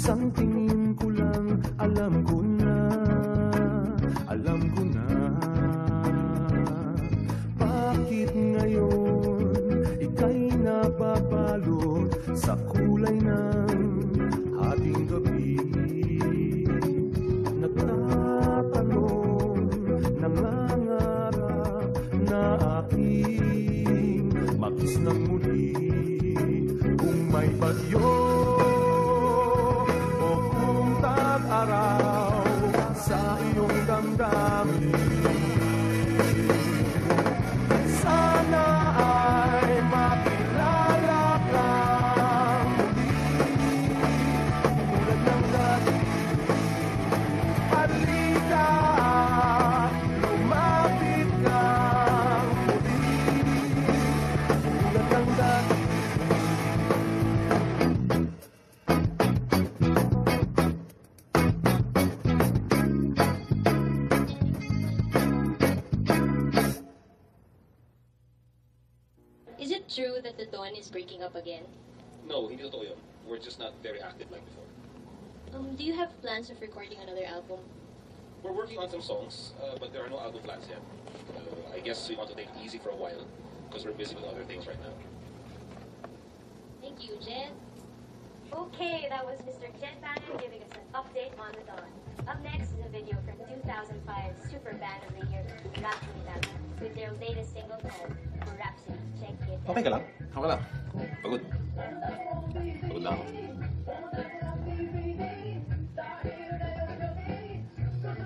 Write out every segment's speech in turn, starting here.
Isang tingin ko lang, alam ko na, alam ko na. Bakit ngayon ika'y nababalot sa kulay ng ating gabi? Nagtatanong, nangangarap na aking makis ng muli. Kung may bagyo o kung tag-araw sa iyong damdamin, sana ay makilala kang muli. Tulad ng dati, halika, lumapit kang muli. Tulad ng dati. Is it true that the Dawn is breaking up again? No, hindi totoo yun. We're just not very active like before. Do you have plans of recording another album? We're working on some songs, but there are no album plans yet. I guess we want to take it easy for a while because we're busy with other things right now. Thank you, Jen. Okay, that was Mr. Jen Bannon giving us an update on the Dawn. Up next is a video from 2005's Super Band of the Year, Rhapsody Band, with their latest single called Rhapsody. Check it out. Okay ka lang? Okay lang. Pagod. Pagod lang ako.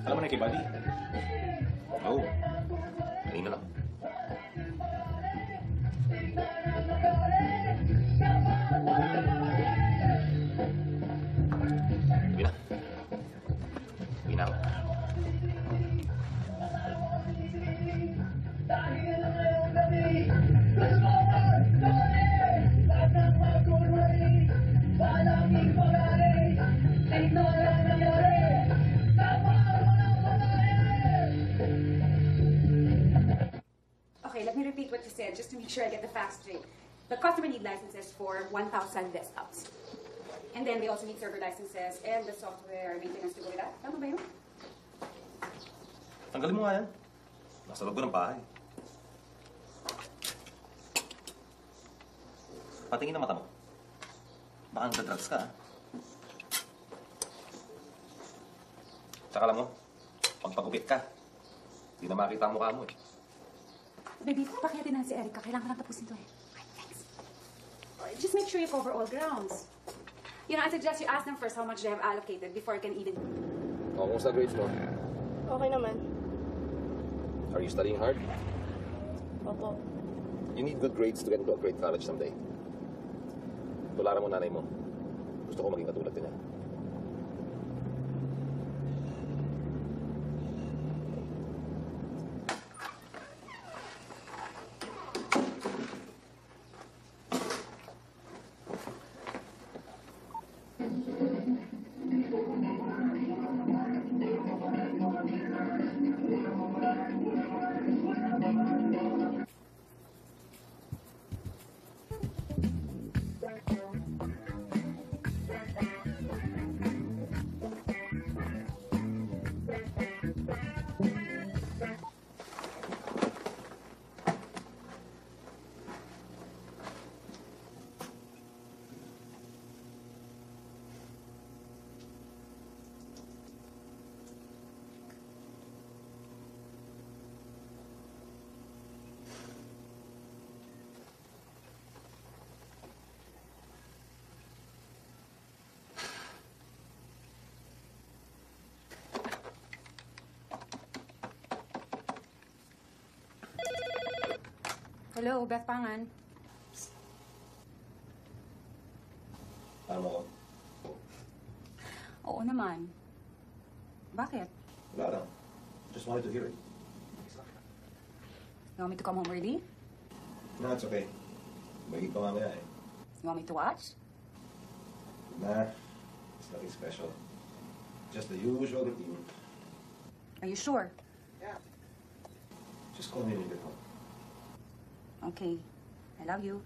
Alam mo na kay Buddy? Oo. Kanina lang. Uwi na. Uwi na ako. Okay, let me repeat what you said, just to make sure I get the facts straight. The customer need licenses for 1,000 desktops. And then they also need server licenses and the software maintenance to go with that. Tama ba yun? Tanggalin mo nga yan. Nasa loob ko ng bahay. Patingin ang mata mo. Baka nagda-drugs ka, ha? Tsaka lang mo, pagpagupit ka, hindi na makita ang mukha mo, eh. Baby, pakiyatin na si Erica. Kailangan lang tapusin to, eh. Right, thanks. Just make sure you cover all grounds. You know, I suggest you ask them first how much they have allocated before you can even... O, kumusta grades mo? Okay naman. Are you studying hard? Opo. You need good grades to get into a great college someday. Tularan mo nanay mo. Gusto ko maging katulad niya. Hello, Beth Pangan. Alam mo ko? Oo naman. Bakit? Wala lang. Just wanted to hear it. You want me to come home early? No, it's okay. Magiging pa mamaya, eh. You want me to watch? Nah, it's nothing special. Just the usual routine. Are you sure? Yeah. Just call me when you get home. Okay. I love you.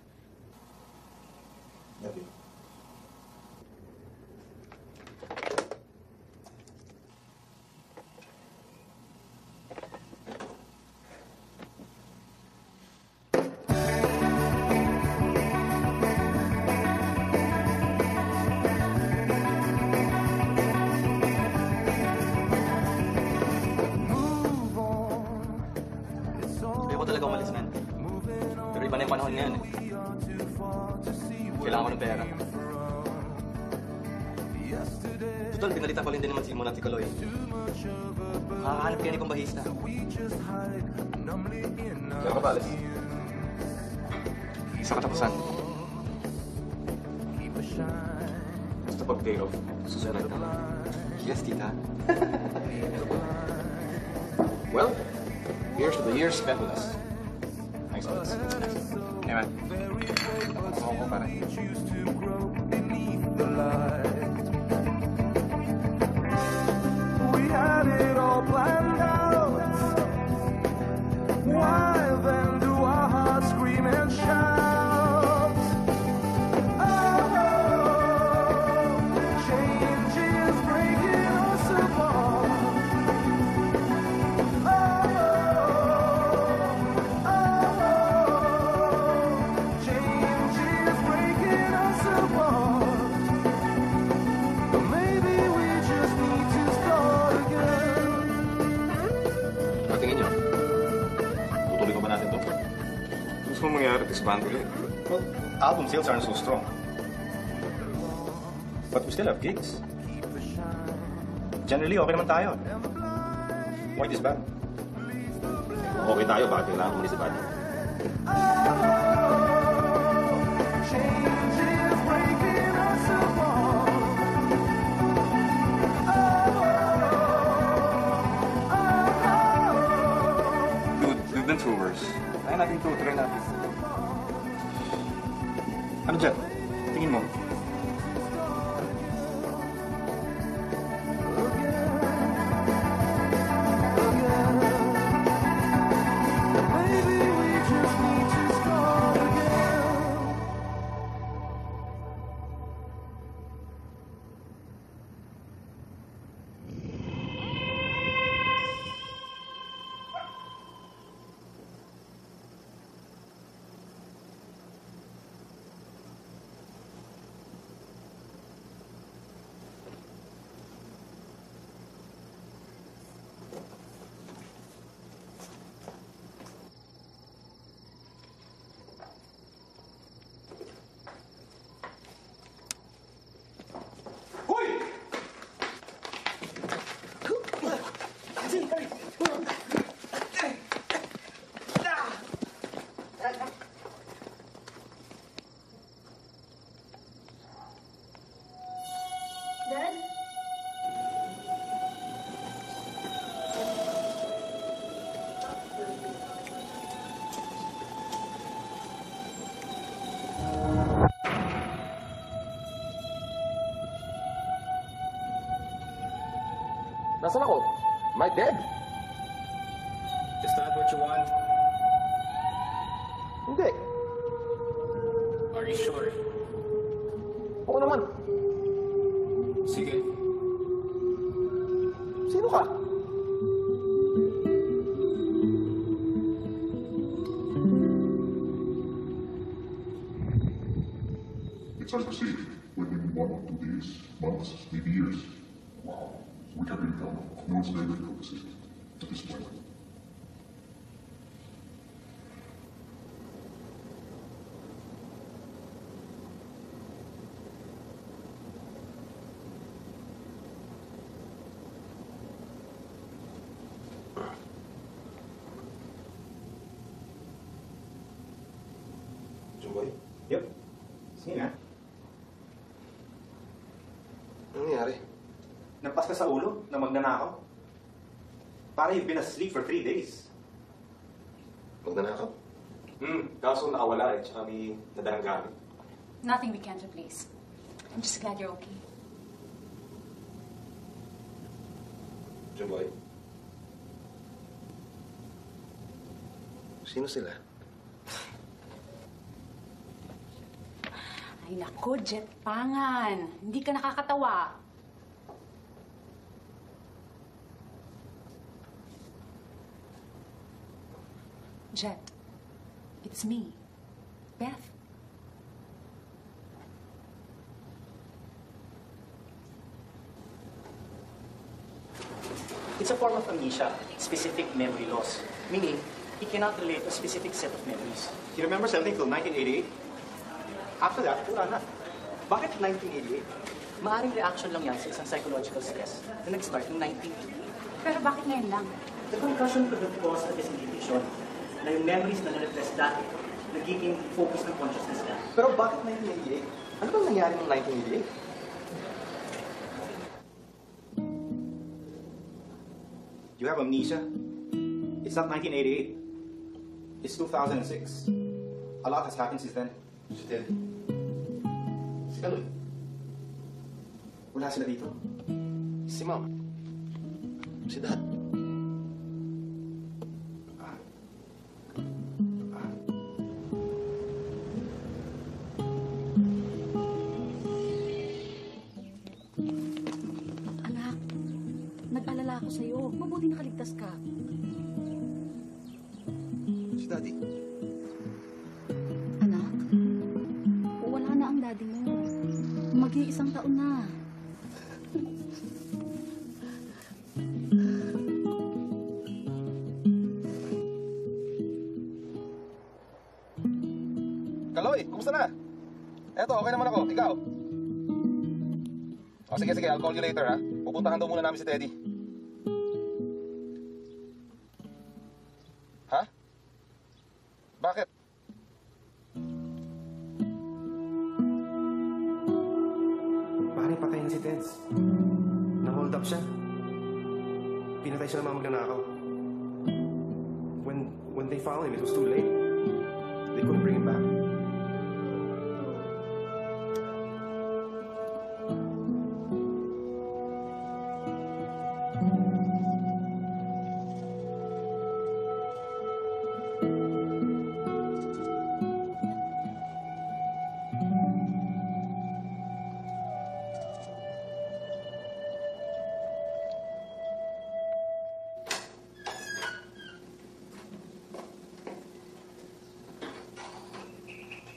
Love you. akin ngayon eh. Kailangan ko ng pera. Total, pinalitan ko rin din naman si Monati Kaloy. Kakahanap kaya ni Pambahista. Kaya ka ba, Alex? Isa katapusan. Gusto pag-day off. Susunod na. Yes, tita. Well, here's to the years spent with us. Thanks, Alex. Hey, man. Ako ko, pare. We had it all planned out. Why then do our hearts scream and shout? Oh, change is breaking us apart. Change is breaking us apart. Maybe we just need to start again. Tingin niyo, tutuloy ko ba natin to? Gusto mo mangyari, disband ulit. Well, album sales aren't so strong. But we still have gigs. Generally, okay naman tayo. Why disband? Okay tayo, bakit kailangan ko si Buddy? Change is breaking us apart. Dude, we've been through worse. Kaya natin ito, try natin. Ano dyan? Tingin mo. Maybe we just need to start again. Dad? Nasaan ako? Am I dead? Is that what you want? Hindi. Are you sure? Oo naman. Sige. Sino ka? It's unperceived within 1 or 2 days, months, maybe years. Wow. We can't really tell. No, it's very difficult to say at this point. Jumboy? Yep. Sige nga. Ano nangyari? Nagpas ka sa ulo na magnanakaw? Para you've been asleep for 3 days. Magnanakaw? Kaso nakawala eh, tsaka may nadalang gamit. Nothing we can't replace. I'm just glad you're okay. Jumboy? Sino sila? Ay nako, Jet Pangan. Hindi ka nakakatawa. Jet, it's me, Beth. It's a form of amnesia, specific memory loss. Meaning, he cannot relate a specific set of memories. He remembers everything till 1988. After that, wala na. Bakit 1988? Maaring reaction lang yan sa isang psychological stress na nag-start noong 1988. Pero bakit ngayon lang? The concussion could have caused a disintegration na yung memories na na-repress dati nagiging focus ng consciousness niya. Pero bakit 1988? Ano bang nangyari noong 1988? You have amnesia? It's not 1988. It's 2006. A lot has happened since then. Si Teddy. Si Kaloy. Wala sila dito. Si Mama. Si Dad. Anak, nag-alala ako sa'yo. Mabuti nakaligtas ka. Si Daddy. Anak, wala na ang daddy mo. Mag-iisang taon na. Kaloy, kumusta na? Eto, okay naman ako. Ikaw? O, sige, I'll call you later, ha? Pupuntahan daw muna namin si Teddy. Ha? Bakit? Maaaring patay na si Teds. Na-hold up siya. Pinatay siya ng mga magnanakaw. When they found him, it was too late. They couldn't bring him back.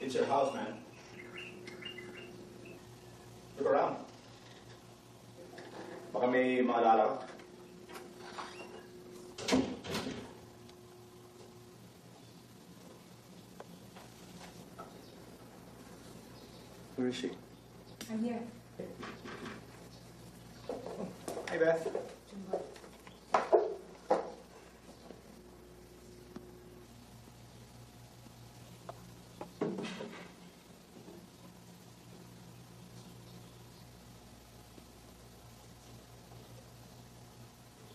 It's your house, man. Look around. Baka may maalala ka. Where is she? I'm here. Hey, Beth.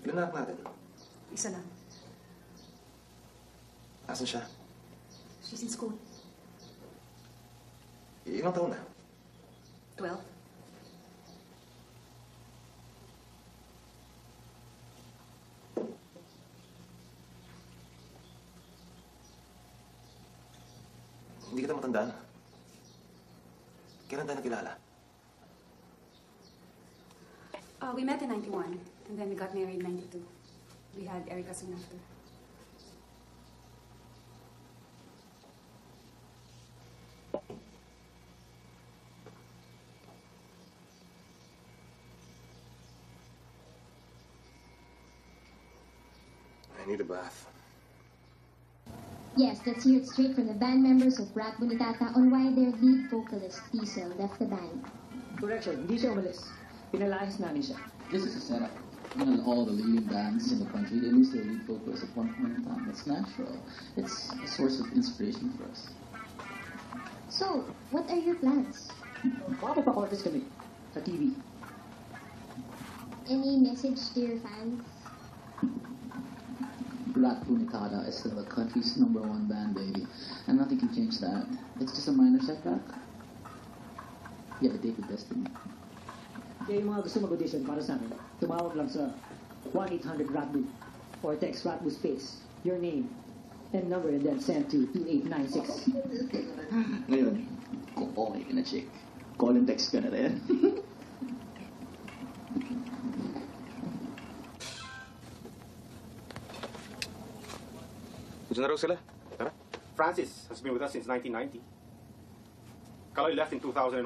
Ilan anak natin? Isa lang. Asan siya? She's in school. Ilang taon na? 12. Hindi kita matandaan. Kailan tayo nakilala? We met in 91, and then we got married in 92. We had Erica soon after. I need a bath. Yes, let's hear it straight from the band members of Rat Bunitata on why their lead vocalist, Diesel, left the band. Correction, hindi siya umalis. Pinalayas namin siya. This is a setup. You know, all the leading bands in the country, they lose their lead vocals at one point in time. It's natural. It's a source of inspiration for us. So, what are your plans? Baka pa-contest kami sa TV. Any message to your fans? Rat Bunitata is still the country's #1 band, baby. And nothing can change that. It's just a minor setback. You have a date with destiny. Kaya yung mga gusto mag-audition para sa amin, tumawag lang sa 1-800-RATBU or text RATBU space, your name, and number, and then send to 2896. Ngayon, kung okay ka na, chick, call and text ka na rin. Diyan na raw sila. Tara. Francis has been with us since 1990. Kaloy left in 2001.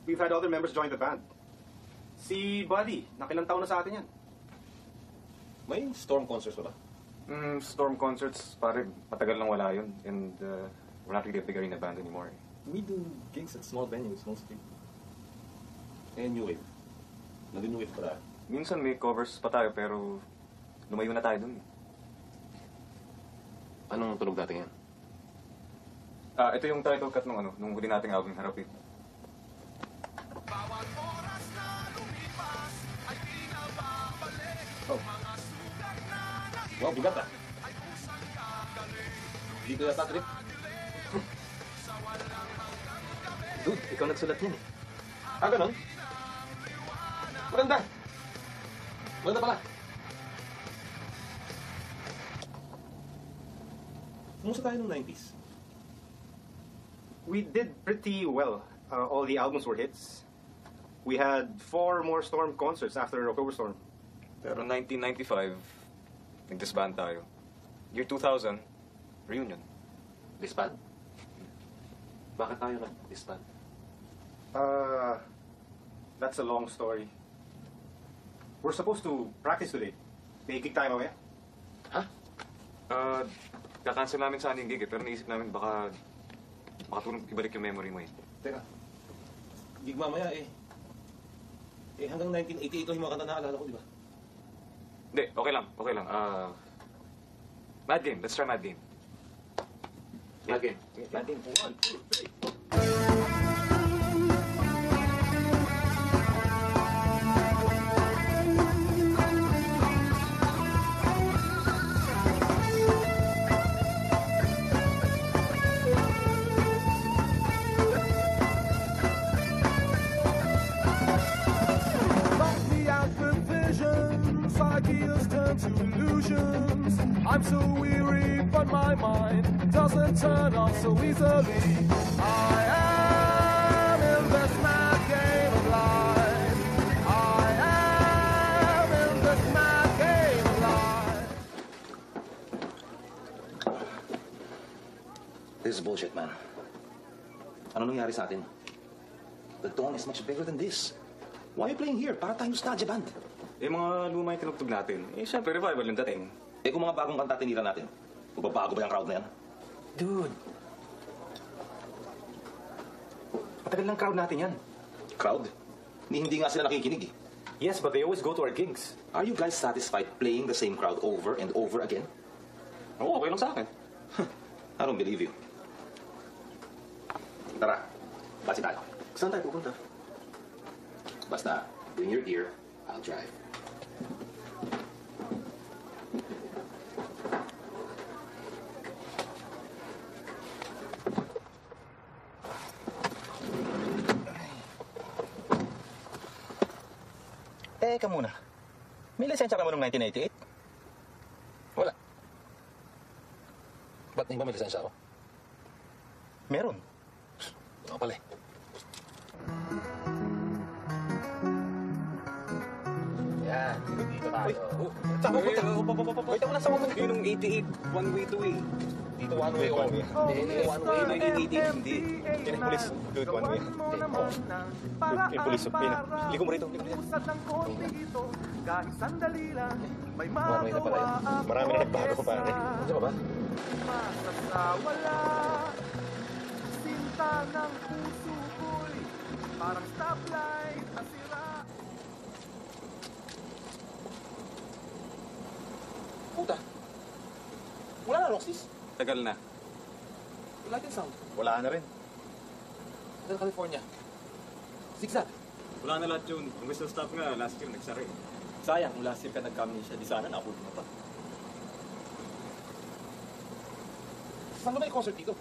We've had other members join the band. Si Buddy, nakilang taon na sa atin yan. May storm concerts ba? Storm concerts, pare, matagal nang wala yun. And we're not really a big arena band anymore. We do gigs at small venues mostly. And New Wave. Nag-New Wave pala. Minsan may covers pa tayo, pero lumayo na tayo dun. Anong tunog natin yan? Ito yung title cut nung huli nating album, Harapin. Oh. Wow, bigat ah. Hindi ko yata trip. Dude, ikaw nagsulat yan eh. Ganon? Maganda. Maganda pala. Kumusta tayo nung 90s? We did pretty well. All the albums were hits. We had 4 more Storm concerts after October Storm. Pero 1995, nag-disband tayo. Year 2000, reunion. Disband? Bakit tayo nag-disband? That's a long story. We're supposed to practice today. May gig tayo mamaya. Kakancel namin sana yung gig pero naisip namin baka makatulong ibalik yung memory mo eh. Teka, gig mamaya eh. Hanggang 1988 yung mga kanta na naalala ko, di ba? Hindi, okay lang. Mad Game. Let's try Mad Game. Mad Game. Mad Game. 1, 2, 3. Ideas turn to illusions. I'm so weary, but my mind doesn't turn off so easily. I am in this mad game of life. I am in this mad game of life. This is bullshit, man. Ano nangyari sa atin? The Dawn is much bigger than this. Why are you playing here? Para tayong nostalgia band. Mga luma yung tinugtog natin. Siyempre, revival yung dating. Kung mga bagong kanta tinira natin, magbabago ba yung crowd na yan? Dude. Matagal ng crowd natin yan. Crowd? Hindi nga sila nakikinig eh. Yes, but they always go to our gigs. Are you guys satisfied playing the same crowd over and over again? Oo, okay lang sa akin. I don't believe you. Tara, basi tayo. Saan tayo pupunta? Basta, bring your gear, I'll drive. Teka muna. May lisensya ka mo noong 1988? Wala. Ba't hindi ba may lisensya ako? Meron. Ako pala eh. Yan, dito tayo. Saan mo punta? Wait, ako nasa moment. Yung 88, one way to way. Dito one way or Hindi, one way. 1988, hindi. Yan ang pulis. Do it one way. Yung pulis. Ligo mo rito. Kahit sandali lang, may one way na pala yun. Marami na nagbago pa rin. Ano ba ba? Masasawala, sinta ng puso ko'y parang stoplight na sira. Puta. Wala na, Roxys. Tagal na. Light and sound. Wala na rin. Hotel California. Zigzag. Wala na lahat yun. Ang whistle stop nga, last year nagsara eh. Sayang, kung last year ka nag-company siya, di sana nakulit mo pa. Saan ba yung concert dito?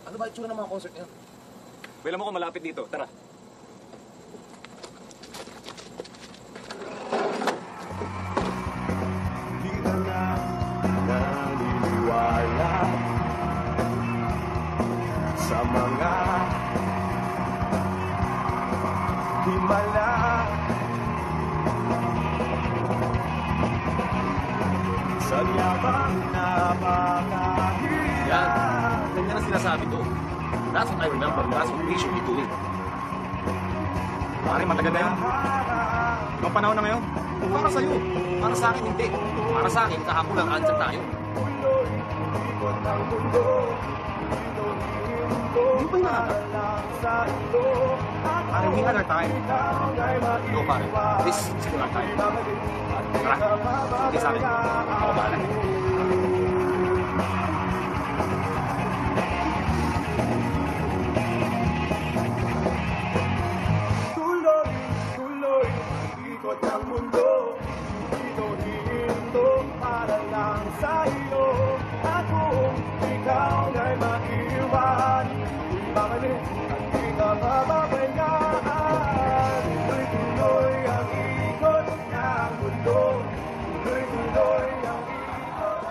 Ano ba itsura ng mga concert niyan? Wala mo ko malapit dito. Tara. Di ka na naniniwala sa mga himala. Sa yabang na makahirap. Yan. Ganyan ang sinasabi ko. That's what I remember. That's what we should be doing. Pare, matagal na yun. Ibang panahon na ngayon. Para sa'yo. Para sa akin, hindi. Para sa akin, kahapon lang andyan tayo. Hindi ba nakaka? Pare, we had our time. No, pare. This is still our time. Tara, sige sa akin. Ako bahala. Tuloy, tuloy, ikot ang mundo. Dito hinto para lang sa iyo. At kung ikaw ay maiwan, di babalik at di ka mababayaan. Tuloy-tuloy ang ikot ng mundo. Tuloy-tuloy ang ikot.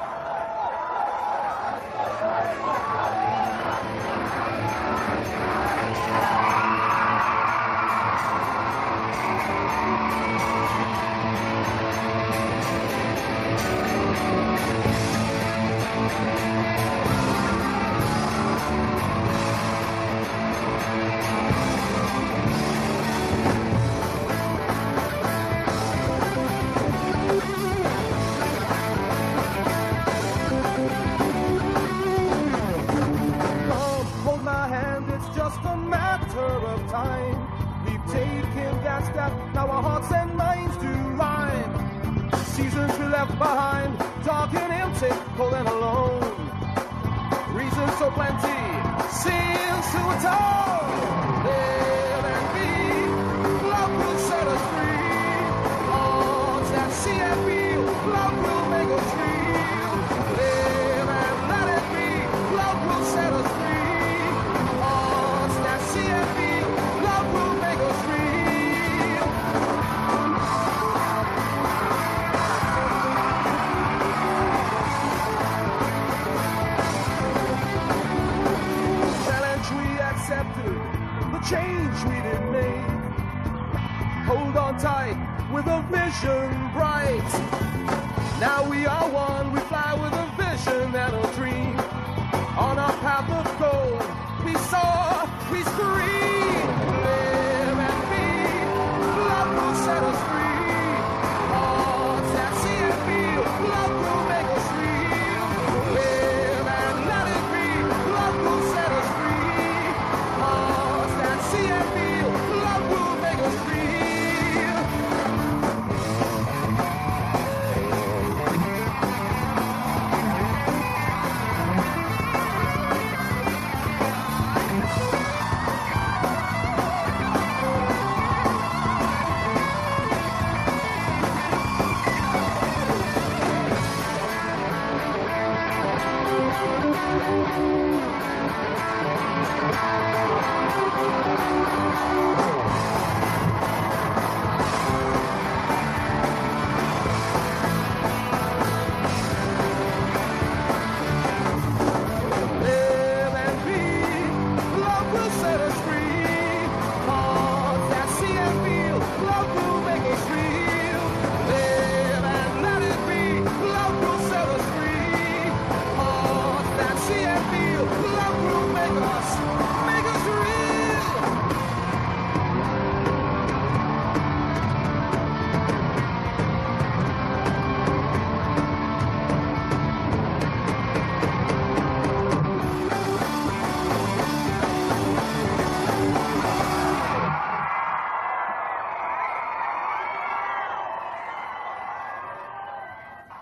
Come, hold my hand, it's just a matter of time. We've taken that step, now our hearts and minds do rhyme. Seasons we left behind, dark and empty, cold and alone. Reasons so plenty, sins to atone. Live and be, love will set us free. Hearts that see and feel, love will make us real. Live and let it be, love will set us free. Hearts that see and feel, love will make us real. Challenge we accepted, the change we did make. Hold on tight with a vision bright. Now we are one, we fly with a vision and a dream. On our path of gold, we soar, we scream. Live and be, love will set us free. Hearts that see and feel, love will make us real. Live and let it be, love will set us free. Hearts that see and feel, love will make us real. Live and be, love will set us free. Hearts that see and feel, love will make us real. Live and let it be, love will set us free. Hearts that see and feel, love will make us real.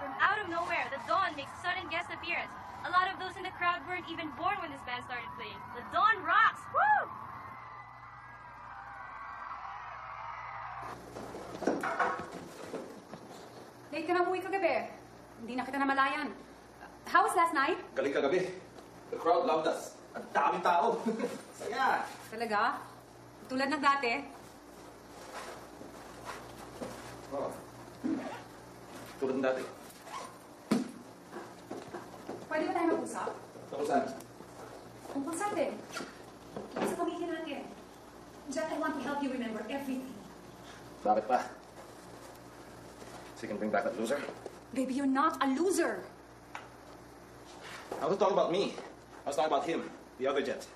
From out of nowhere, the Dawn makes a sudden guest appearance. A lot of those in the crowd weren't even born when this band started playing. The Dawn rocks! Woo! Late ka na umuwi kagabi. Hindi na kita namalayan. How was last night? Galing kagabi. The crowd loved us. Ang daming tao. Saya. Talaga? Tulad ng dati? Oh. Tulad ng dati. Pwede ba tayo mag-usap? Tungkol saan? Tungkol sa atin. Sa pamilya natin. Jack, I want to help you remember everything. Bakit pa? So you can bring back that loser? Baby, you're not a loser. I wasn't talking about me. I was talking about him, the other Jet.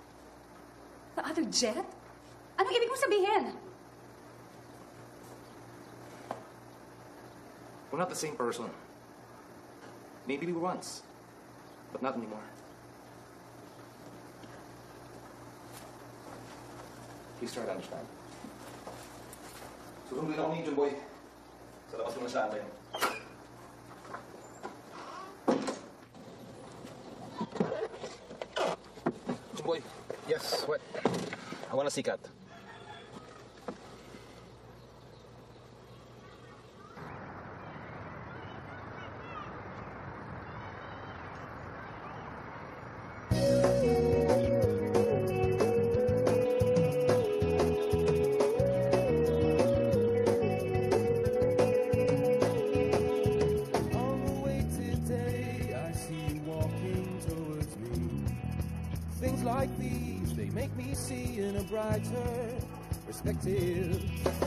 The other Jet? Anong ibig mong sabihin? We're not the same person. Maybe we were once, but not anymore. Please try to understand. Susunduin ako ni Jumboy. Sa labas naman sa atin. Jumboy. Yes, what? I want to see Kat. On the way today, I see you walking towards me. Things like these, they make me see in a brighter perspective.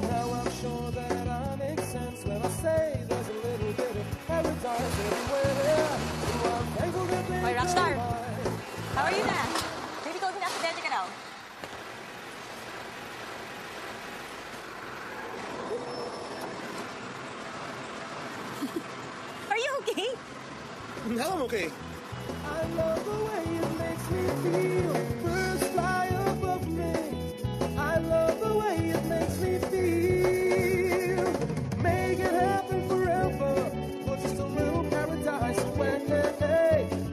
Now I'm sure that I make sense when I say there's a little bit of paradise everywhere. So I'm thankful that they Hoy, Rockstar! go by. How are you na? Maybe told me na aksidente ka daw. Are you okay? Now I'm okay. I love the way it makes me feel. Birds fly above me. I love the way it makes me feel. Make it happen forever. For just a little paradise away.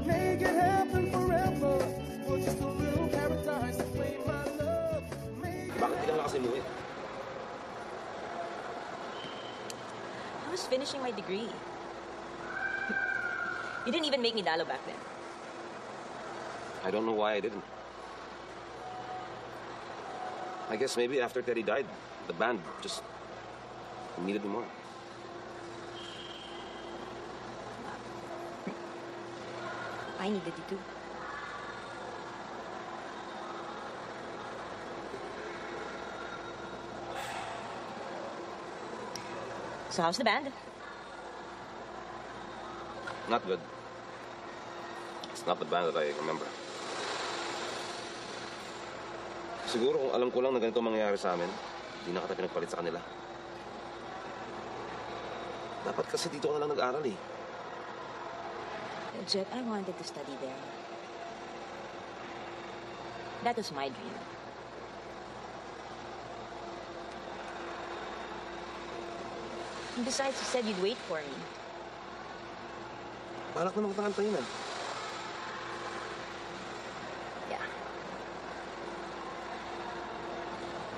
Make it happen forever. For just a little paradise away, my love. Bakit di ka na kasi umuwi? I was finishing my degree. You didn't even make me Dalo back then. I don't know why I didn't. I guess maybe after Teddy died, the band just needed me more. I needed you too. So how's the band? Not good. It's not the band that I remember. Siguro kung alam ko lang na ganito mangyayari sa amin, hindi na kita pinagpalit sa kanila. Dapat kasi dito ka na lang nag-aral eh. Jet, I wanted to study there. That was my dream. And besides, you said you'd wait for me. Balak na magtakantayin ah. Yeah.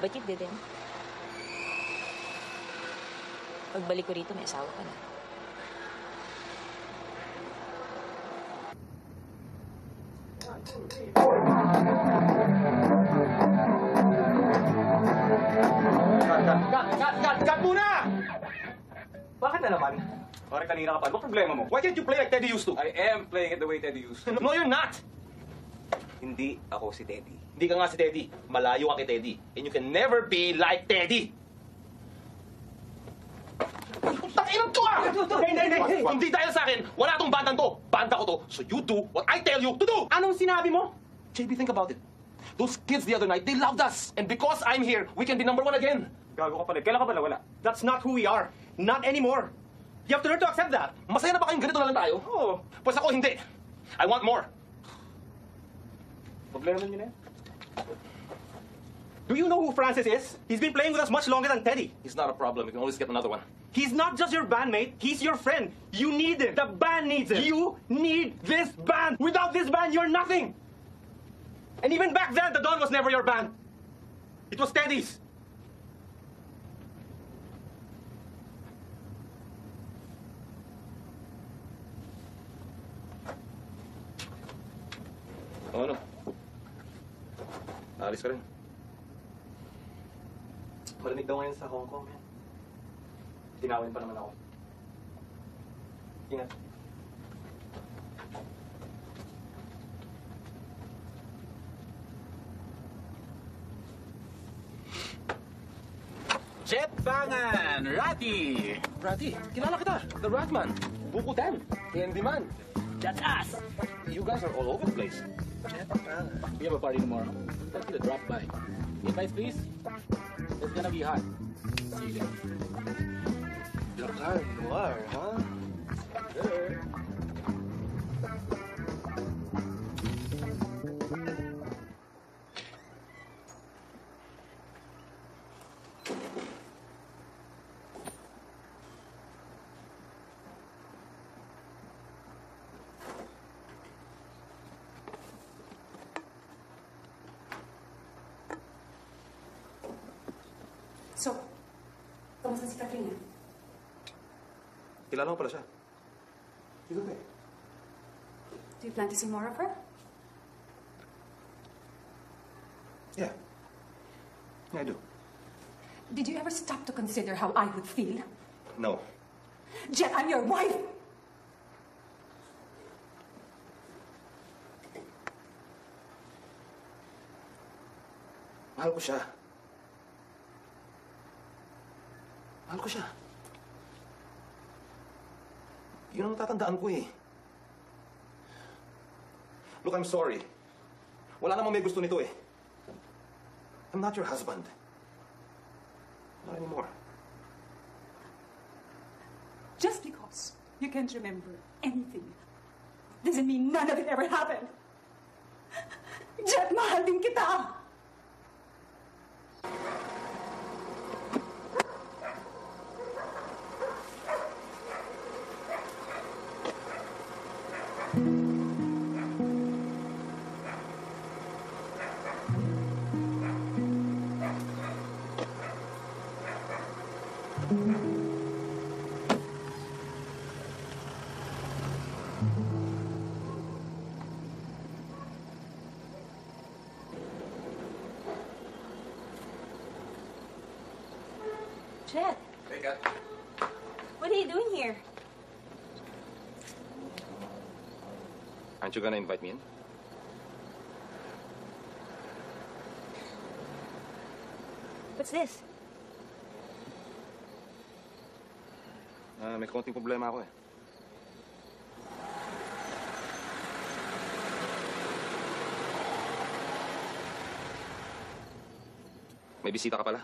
But you didn't. Pagbalik ko rito, may asawa ka na. Cut muna! Bakit na naman? Parang kanina ka pa. Ano problema mo? Why can't you play like Teddy used to? I am playing it the way Teddy used to. No, you're not! Hindi ako si Teddy. Hindi ka nga si Teddy. Malayo ka kay Teddy. And you can never be like Teddy! Takinang to ah! Hey! Hindi dahil sa akin, wala tong bandang to. Banda ko to, so you do what I tell you to do! Anong sinabi mo? JB, think about it. Those kids the other night, they loved us. And because I'm here, we can be number one again. Gago ka pala. Kailan ka pala wala? That's not who we are. Not anymore. You have to learn to accept that. Masaya na ba kayong ganito na lang tayo? Oo. Pues ako hindi. I want more. Problema niyo na yan. Do you know who Francis is? He's been playing with us much longer than Teddy. He's not a problem. You can always get another one. He's not just your bandmate, he's your friend. You need him. The band needs him. You need this band. Without this band, you're nothing. And even back then, the Dawn was never your band. It was Teddy's. O ano? Aalis ka rin. Marinig daw ngayon sa Hong Kong, man. Tinawin pa naman ako. Ingat. Jet Bangan! Ratty! Ratty, kilala kita. The Ratman. Bukutan. Candyman. That's us! You guys are all over the place. Jet Bangan. We have a party tomorrow. Tell you to drop by. Invites, please. It's gonna be hot. See you there. Lakad, Noir, ha? Sure. So, kamusta si Katrina? Kilala mo pala siya. Sino ba? Do you plan to see more of her? Yeah. Yeah, I do. Did you ever stop to consider how I would feel? No. Jet, I'm your wife! Mahal ko siya. Mahal ko siya. Yun ang natatandaan ko eh. Look, I'm sorry. Wala namang may gusto nito eh. I'm not your husband. Not anymore. Just because you can't remember anything doesn't mean none of it ever happened. Jet, mahal din kita! Jet, Hey, Kat. what are you doing here? Aren't you gonna invite me in? What's this? May konting problema ako eh. May bisita ka pala?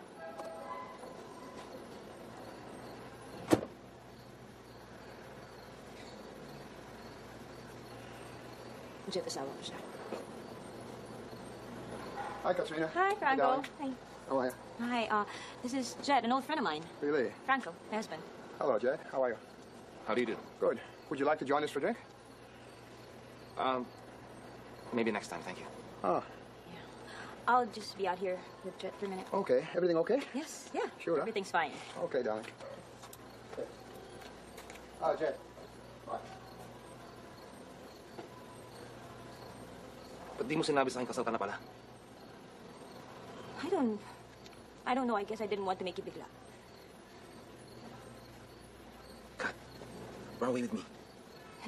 Jet, asawa ko siya. Hi, Katrina. Hi, Franco. Hi. How are you? Hi, this is Jet, an old friend of mine. Really? Franco, my husband. Hello, Jed. How are you? How do you do? Good. Would you like to join us for drink? Maybe next time, thank you. Oh, I'll just be out here with Jet for a minute. okay. Everything okay? Yes, yeah. Sure, huh? Everything's fine. Okay, darling. Okay. Jed. Bye. Ba't di mo sinabi sa akin kasal ka na pala? I don't know. I guess I didn't want to make you bigla. Run away with me.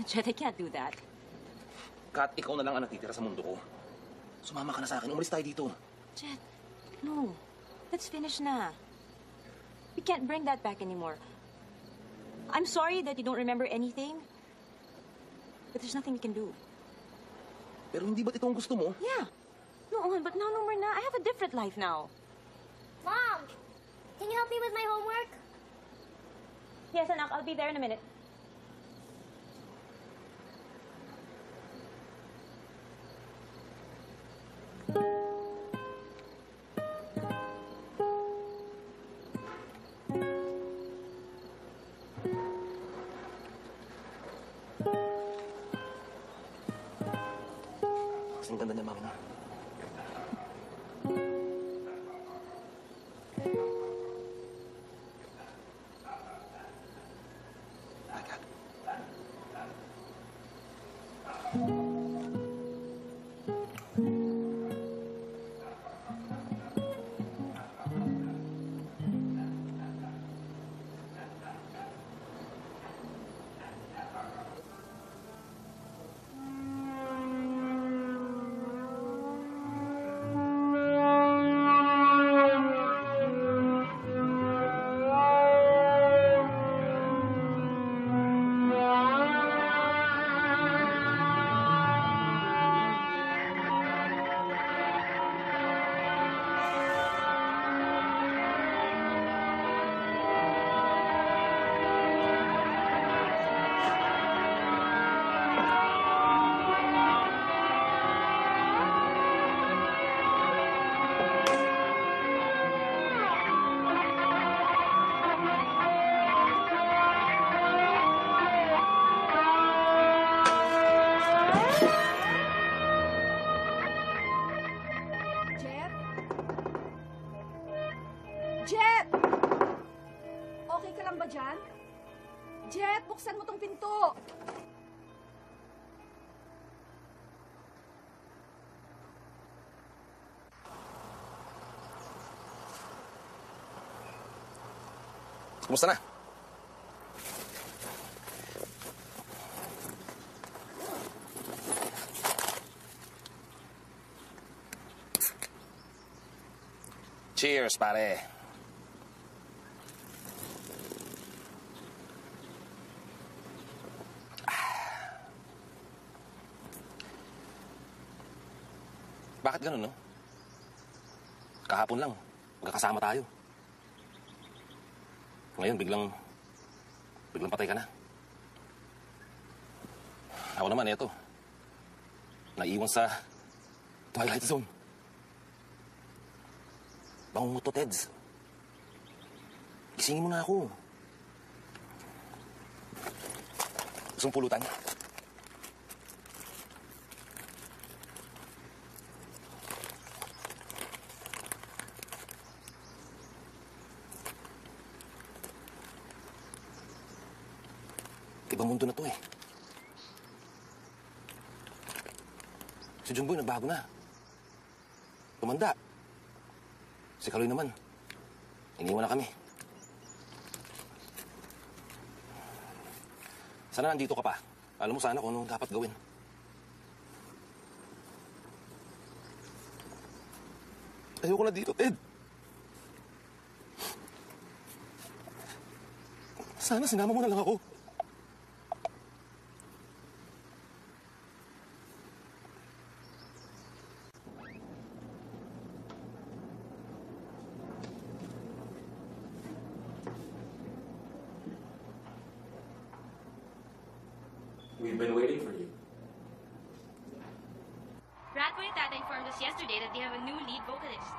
Jet, I can't do that. Kat, ikaw na lang ang natitira sa mundo ko. Sumama ka na sa akin. Umalis tayo dito. Jet, no. Let's finish na. We can't bring that back anymore. I'm sorry that you don't remember anything, but there's nothing we can do. Pero hindi ba't ito ang gusto mo? Yeah. No, but now no more na. I have a different life now. Mom, can you help me with my homework? Yes, anak. I'll be there in a minute. Kasing ganda niya, mami na. lang ba dyan? Jet, buksan mo tong pinto! Kumusta na? Cheers, pare. Bakit ganun, no? Kahapon lang, magkakasama tayo. Ngayon, biglang patay ka na. Ako naman, eto. Naiwan sa Twilight Zone. Bangon mo to, Teds. Gisingin mo na ako. Gusto mong pulutan? Ibang mundo na to eh. Si Jungboy nagbago na. Tumanda. Si Kaloy naman, iniwan na kami. Sana nandito ka pa. Alam mo sana kung ano dapat gawin. Ayoko na dito, Ted. Sana sinama mo na lang ako. We've been waiting for you. Rat Bonitata informed us yesterday that they have a new lead vocalist.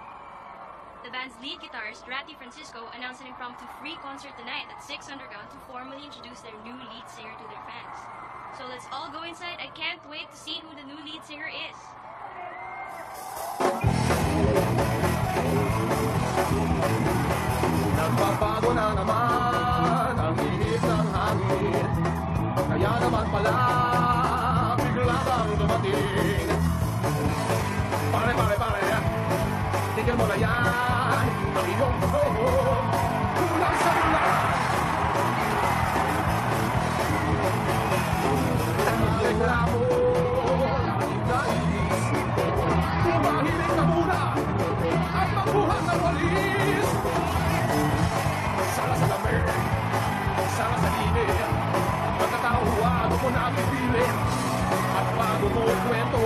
The band's lead guitarist, Ratty Francisco, announced an impromptu free concert tonight at 6 Underground to formally introduce their new lead singer to their fans. So let's all go inside. I can't wait to see who the new lead singer is. Nagbabago na naman ang init ng hangin. Kaya naman pala, bigla kang dumating. Pare, tigil mo na yan. Ang iyong gusto, kulang sa ulan. Ang reklamo, langit na ilis. Tumahilig ka muna at magbuhat ng walis. Sala sa lamig, sala sa init. Pagkatauhan mo na pipilit. At bago mo kwento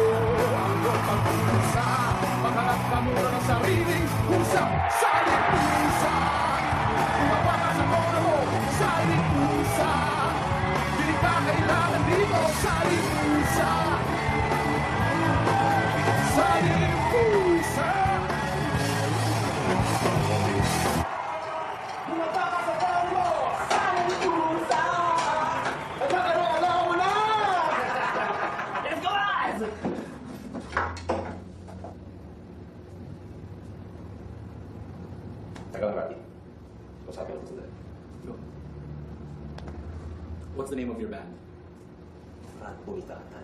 ang iyong pagkusa, maghanap ka muna ng sariling pusa. Saling pusa, bumaba ka sa tono mo. Saling pusa, hindi ka kailangan dito. Saling pusa, saling pusa. Bumaba ka sa tono mo. Saling pusa. Teka lang, Ratty. Usapin natin sandali. Go. What's the name of your band? Rat Bonitata.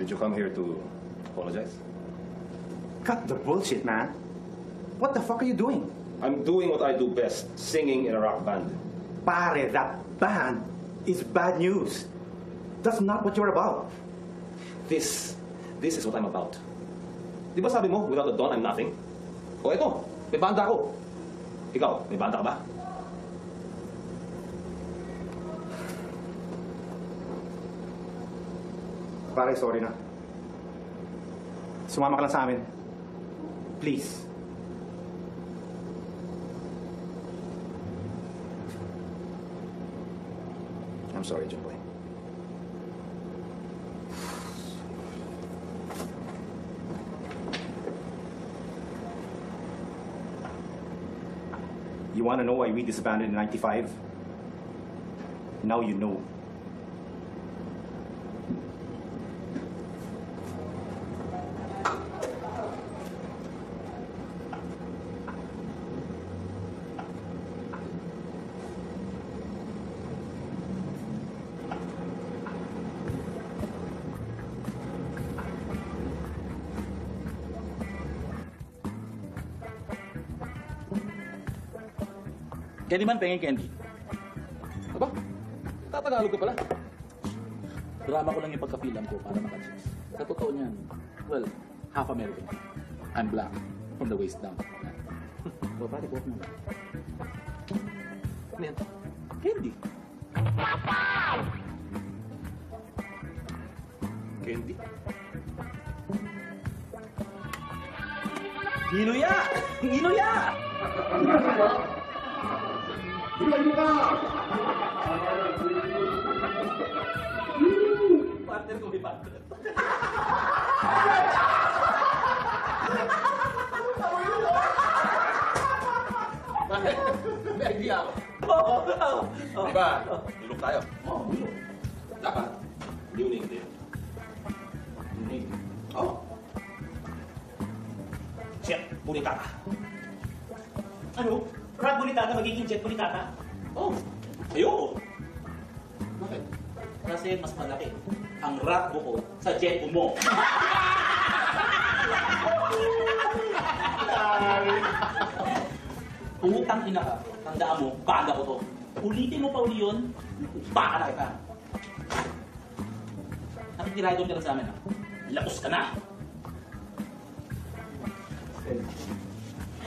Did you come here to apologize? Cut the bullshit, man. What the fuck are you doing? I'm doing what I do best, singing in a rock band. Pare, that band is bad news. That's not what you're about. This is what I'm about. Di ba sabi mo, without the Don, I'm nothing? O eto, may banda ako. Ikaw, may banda ka ba? Pare, sorry na. Sumama ka lang sa amin. Please. I'm sorry, Jungboy. You want to know why we disbanded in '95? Now you know. Candyman, pengin candy. Aba, tatagalog ka pala. Drama ko lang yung pagkapilang ko para maka-chicks. Sa totoo niyan, well, half American. I'm black, from the waist down. So, pare, buhok mo. Ano yan? Candy. Candy? Ginuya! Ginuya! Partner ko, may partner. Bakit? May idea ako. Di ba? Lulok tayo. Oo, lulok. Dapat. New name din. New name? Oo. Jet Bonitata. Ano? Rat Bonitata magiging Jet Bonitata? Oh, ayoko. Bakit? Kasi mas malaki ang rat buko sa jet mo. Utang ina ka. Tandaan mo, baga ko to. Ulitin mo pa uli yun, baka na kita. Nakikiraidon ka lang sa amin, ha? Lapos ka na.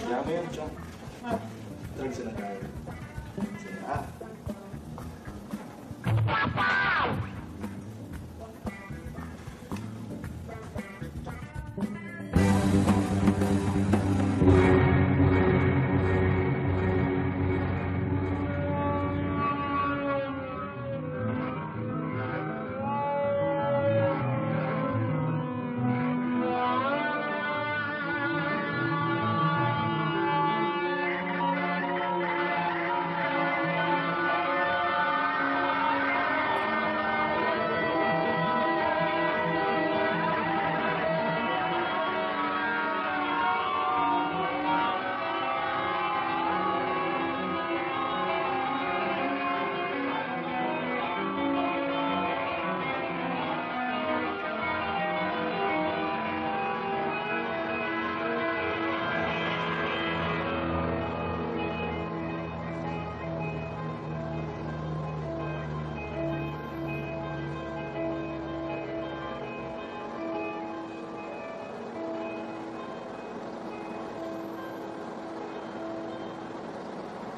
Kaya mo yan, Chong. Drugs na tayo. Sige,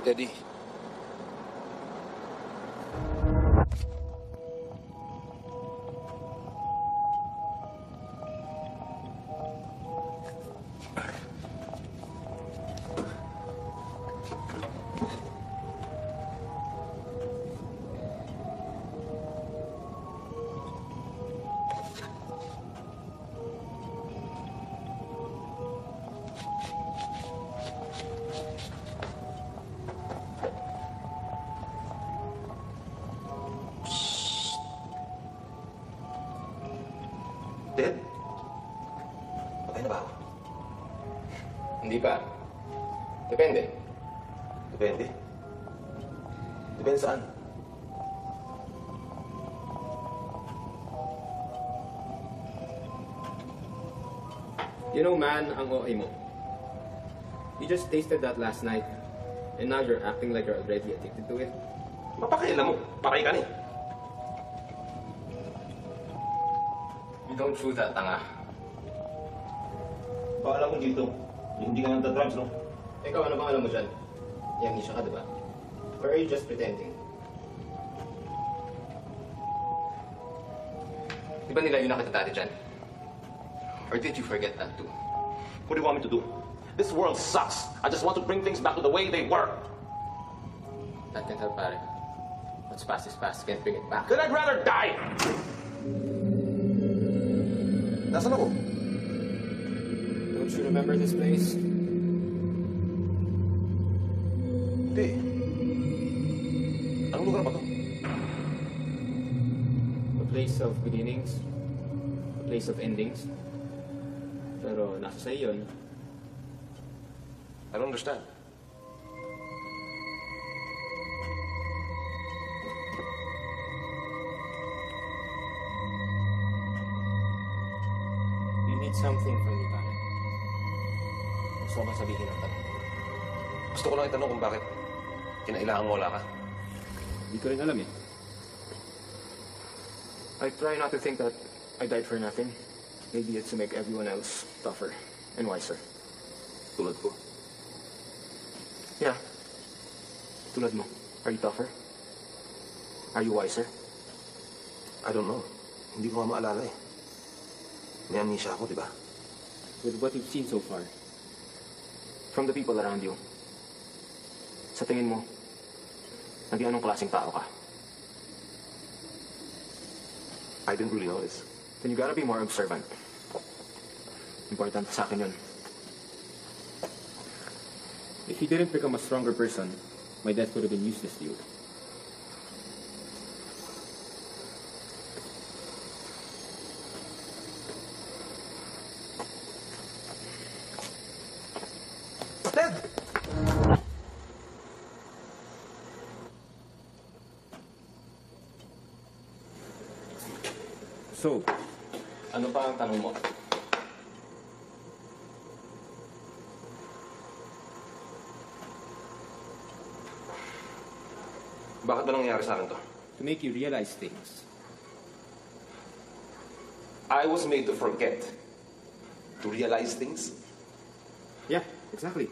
Teddy. Dead? Patay na ba ako? Hindi pa. Depende. Depende. Depende saan? You know, man, ang OA mo. You just tasted that last night, and now you're acting like you're already addicted to it. Mapakailan mo. Pakay ka ni. You don't choose that, tanga. Baka alam mo dito, hindi ka nagda-drugs, no? Ikaw, ano bang alam mo dyan? Amnesia ka, di ba? Or are you just pretending? Di ba nila yun nakita dati dyan? Or did you forget that too? What do you want me to do? This world sucks. I just want to bring things back to the way they were. That can't help, pare. What's past is past. Can't bring it back. Then I'd rather die! Nasaan ako? Don't you remember this place? Hindi. Anong lugar ba to? A place of beginnings. A place of endings. Pero nasa sa'yo yun. I don't understand. You need something from me, pare. Gusto ko bang sabihin ang tanong? Gusto ko lang itanong kung bakit kinailangan mo wala ka. Hindi ko rin alam eh. I try not to think that I died for nothing. Maybe it's to make everyone else tougher and wiser. Tulad ko. Yeah. Tulad mo. Are you tougher? Are you wiser? I don't know. Hindi ko nga maalala eh. May amnesia ako, di ba? With what you've seen so far, from the people around you, sa tingin mo, naging anong klaseng tao ka? I didn't really notice. Then you gotta be more observant. Important sa akin yun. If you didn't become a stronger person, my death would have been useless to you. Ted! So, ano pa ang tanong mo? Bakit ba nangyayari sa akin to? To make you realize things. I was made to forget. To realize things? Yeah, exactly.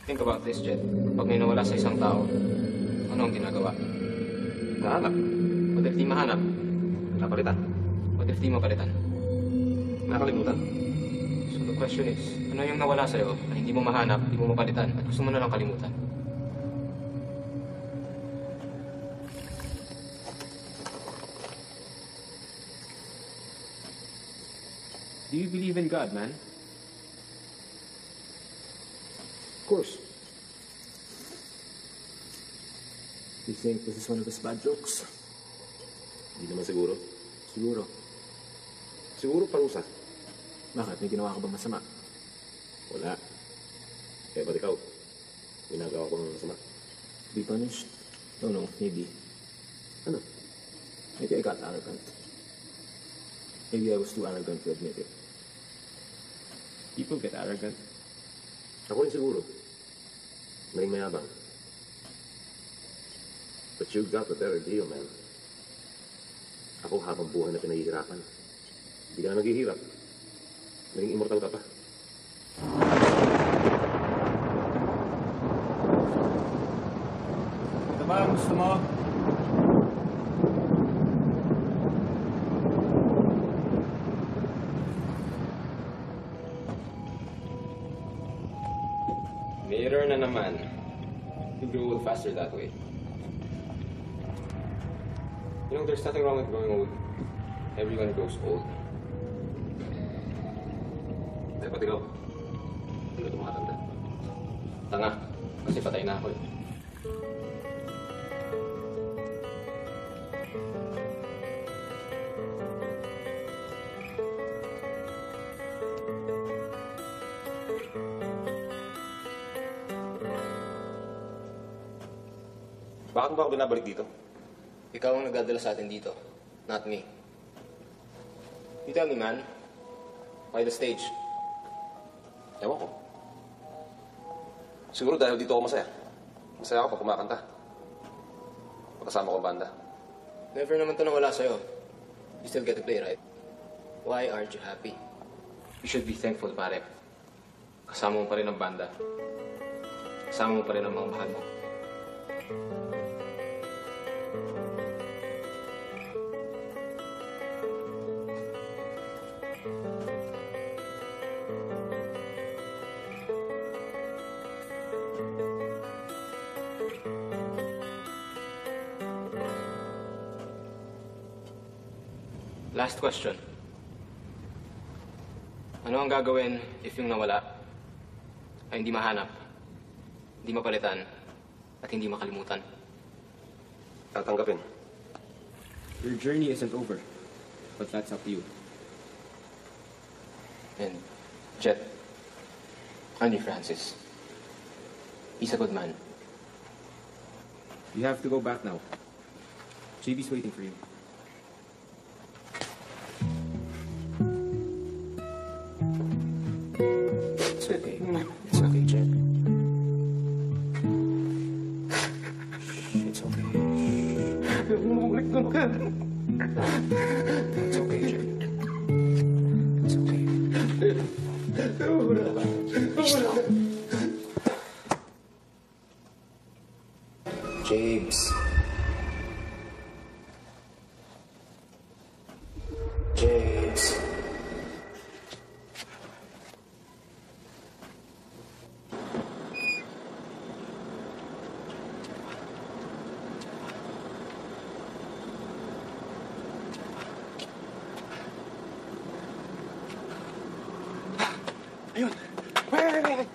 Think about this, Jed. Pag may nawala sa isang tao, ano ang ginagawa? Nahanap. What if di mahanap? Napalitan. What if di mapalitan? Nakalimutan. So the question is, ano yung nawala sa'yo na hindi mo mahanap, hindi mo mapalitan, at gusto mo na lang kalimutan? Do you believe in God, man? Of course. You think this is one of his bad jokes? Hindi naman siguro. Siguro. Siguro parusa. Bakit? May ginawa ka ba masama? Wala. Eh, ba't ikaw? Ginagawa ko ng masama. Be punished? No, maybe. Ano? Maybe I got arrogant. Maybe I was too arrogant to admit it. People get arrogant. Ako rin siguro. Naging mayabang. But you got the better deal, man. Ako habang buhay na pinahihirapan. Hindi ka na naghihirap. Naging immortal ka pa. Ito ba ang gusto mo? Mirror na naman. You grow old faster that way. You know, there's nothing wrong with growing old. Everyone grows old. Eh, ba't ikaw? Hindi ka tumakatanda. Tanga. Kasi patay na ako eh. Bakit ba ako binabalik dito? Ikaw ang nagdadala sa atin dito, not me. You tell me, man. Why the stage? Ewan ko. Siguro dahil dito ako masaya. Masaya ako pag kumakanta. Pagkasama ko ang banda. Never naman ito nawala sa'yo. You still get to play, right? Why aren't you happy? You should be thankful, pare. Kasama mo pa rin ang banda. Kasama mo pa rin ang mga mahal mo. Last question. Ano ang gagawin if yung nawala ay hindi mahanap, hindi mapalitan, at hindi makalimutan? Tatanggapin. Your journey isn't over, but that's up to you. And, Jet, Andy Francis, he's a good man. You have to go back now. JB's waiting for you. It's okay. It's okay, Jet. It's okay. It's okay, Jack. It's okay. James. James. Ayun. Wait.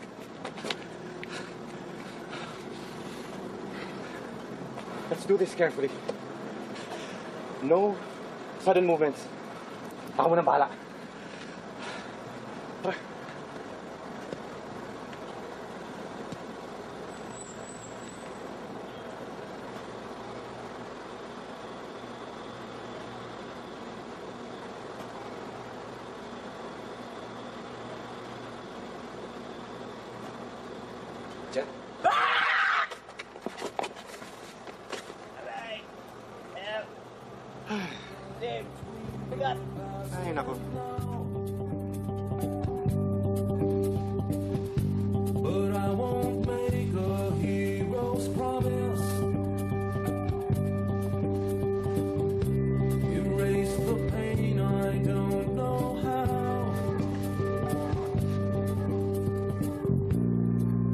Let's do this carefully. No sudden movements. Ako munang bahala. Tara. Jet? James, bigat. Ay, nako. But I won't make a hero's promise. Erase the pain, I don't know how.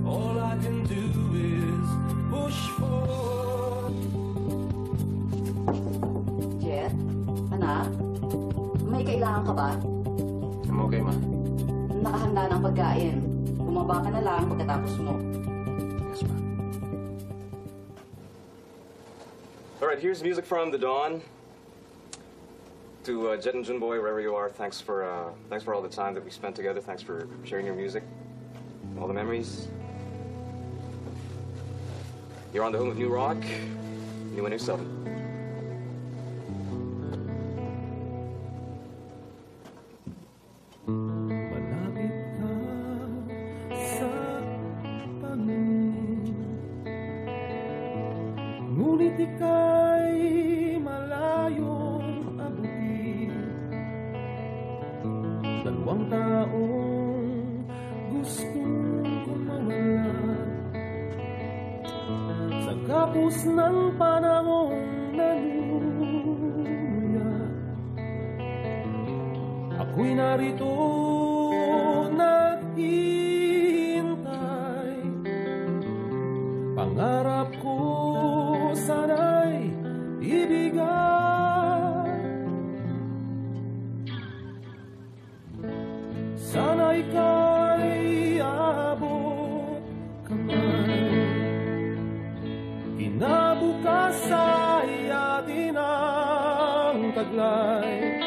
All I can do is push forward. Jet, anak, may kailangan ka ba? I'm okay, ma. Nakahanda ng pagkain. Bumaba ka na lang pagkatapos mo. Yes, ma. All right, here's music from The Dawn. To Jet and Junboy, wherever you are, thanks for all the time that we spent together. Thanks for sharing your music, all the memories. You're on the home of New Rock, New and New 7. Malapit ka sa pangingin, ngunit ika'y malayong abutin. Dalawang taong gustong kumawala sa kapos ng panahong nanuya. Ako'y narito naghihintay. Pangarap ko sana'y ibigay. Sana ika'y abot kamay. Kinabukas ay atin ang taglay.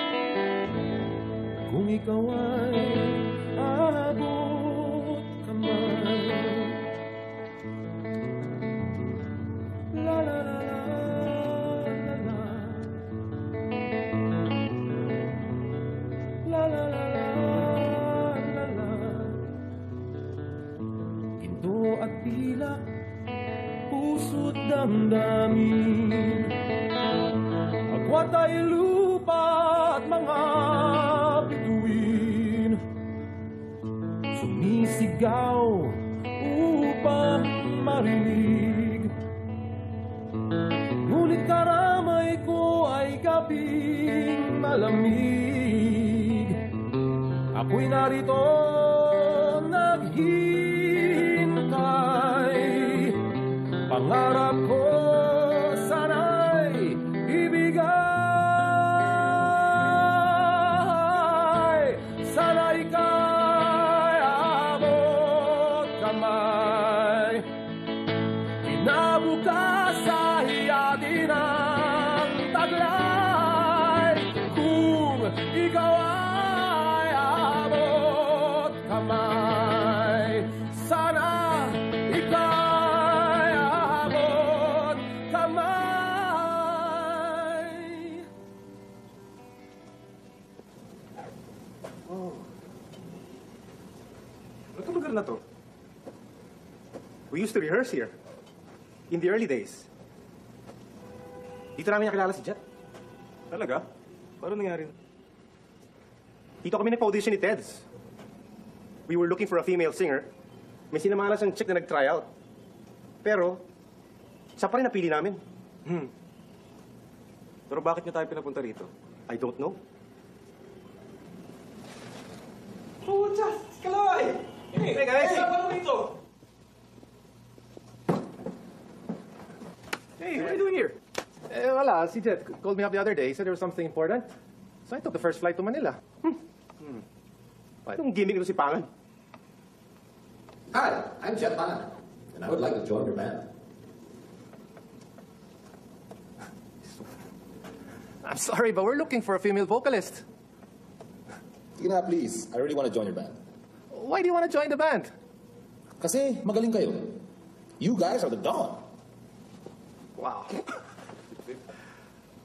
Kung ikaw ay abot kamay. La la la la la la la la la la. Ginto at pilak, puso't damdamin, agwat ay lupa at mga bituin, sumisigaw upang marinig. Ngunit karamay ko ay gabing malamig. Ako'y narito naghihintay. Pangarap ko sana'y ibigay. Sana ika'y abot kamay. Kinabukas ay atin ang taglay. Kung ikaw ay abot kamay. Sana ika'y abot kamay. Oh. Itong lugar na to. We used to rehearse here in the early days. Dito namin nakilala si Jet. Talaga? Paano nangyari? Dito kami nagpa-audition ni Teds. We were looking for a female singer. May sinamalas ang chick na nag-try out. Pero, siya pa rin napili namin. Pero bakit niyo tayo pinapunta rito? I don't know. Oh, Jet! Kaloy! Hey guys! Hey, paano dito? Hey, what are you doing here? Wala. Si Jet called me up the other day. He said there was something important. So I took the first flight to Manila. Anong gimmick ito si Pangan? Hi, I'm Jet Pangan, and I would like to join your band. I'm sorry, but we're looking for a female vocalist. Sige na, please. I really want to join your band. Why do you want to join the band? Kasi magaling kayo. You guys are the dawn. Wow.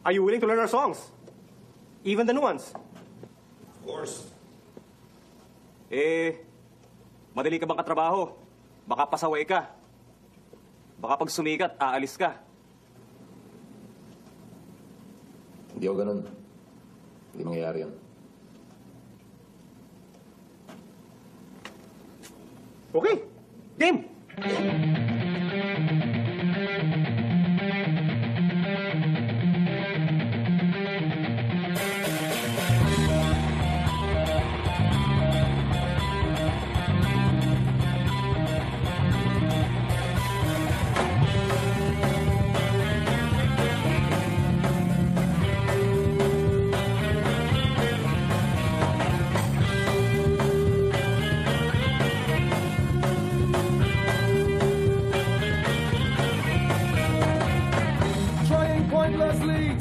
Are you willing to learn our songs? Even the new ones? Of course. Madali ka bang katrabaho? Baka pasaway ka. Baka pag sumikat, aalis ka. Hindi ako ganun. Hindi mangyayari yan. Okay. Game!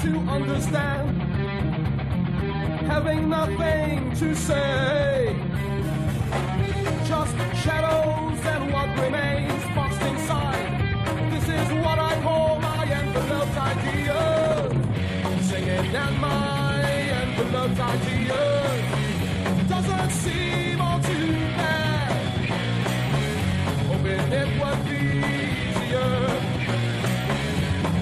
To understand, having nothing to say, just shadows and what remains boxed inside. This is what I call my enveloped ideas, singing and my enveloped ideas doesn't seem all too bad. Hoping it would be easier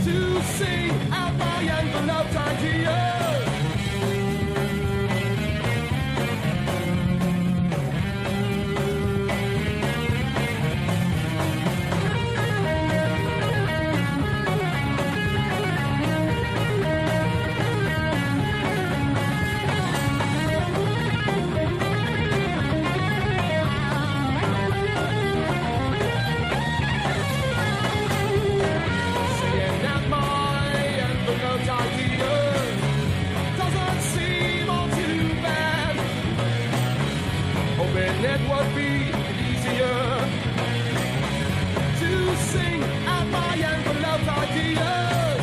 to sing out my enveloped ideas. It would be easier to sing out my enveloped ideas,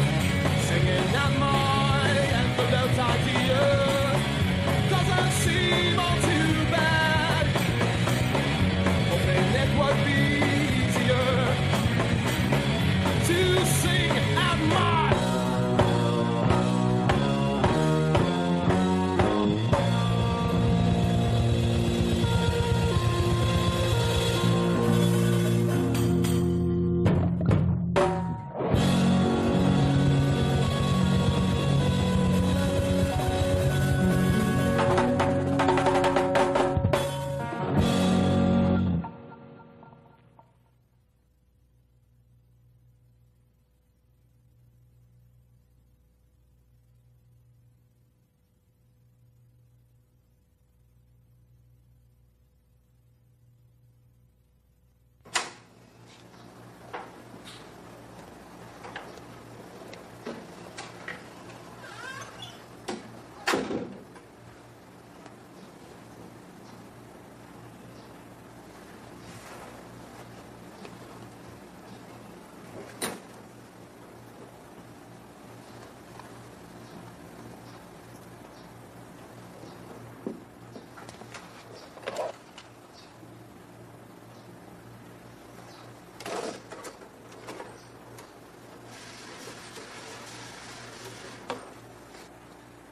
singing out my enveloped ideas doesn't seem all too bad. Hoping it would be easier to sing out my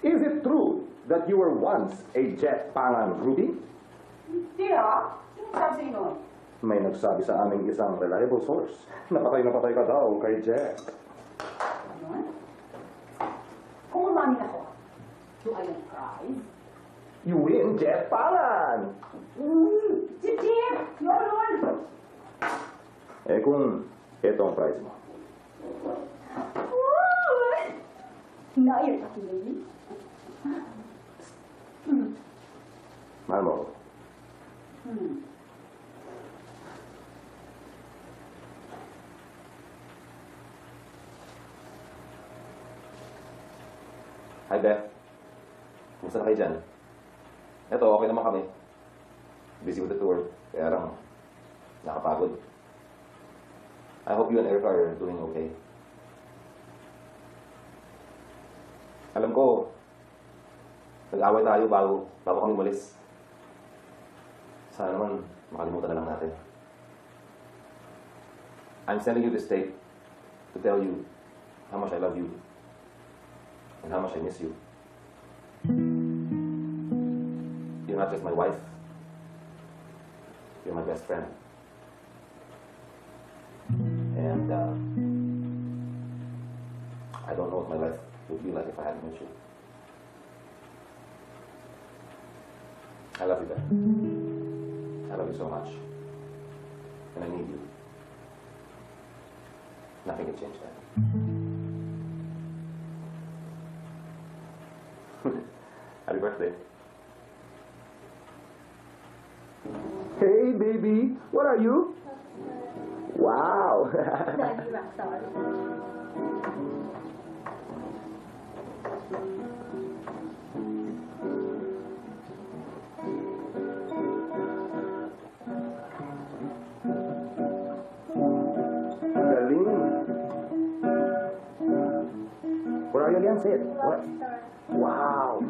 Is it true that you were once a Jet Pangan Ruby? Hindi Sino sabi sa'yo noon? May nagsabi sa aming isang reliable source. Napatay ka daw kay Jet. Ano? Team Jet Palan! Chip Chip! Yun! Eh kung ito ang prize mo. Now you're talking, baby. Mahal mo ako. Hi, Beth. Kumusta na kayo dyan? Eto, okay naman kami. Busy with the tour, kaya lang nakapagod. I hope you and Erica are doing okay. Alam ko, nag-away tayo bago kami umalis. Sana naman makalimutan na lang natin. I'm sending you this tape to tell you how much I love you and how much I miss you. You're not just my wife. You're my best friend. And I don't know what my life would be like if I hadn't met you. I love you, Beth. I love you so much. And I need you. Nothing can change that. Happy birthday. Hey, baby. What are you? Wow. Daddy Rockstar. Galing. Where are you again? Say it. What? Wow.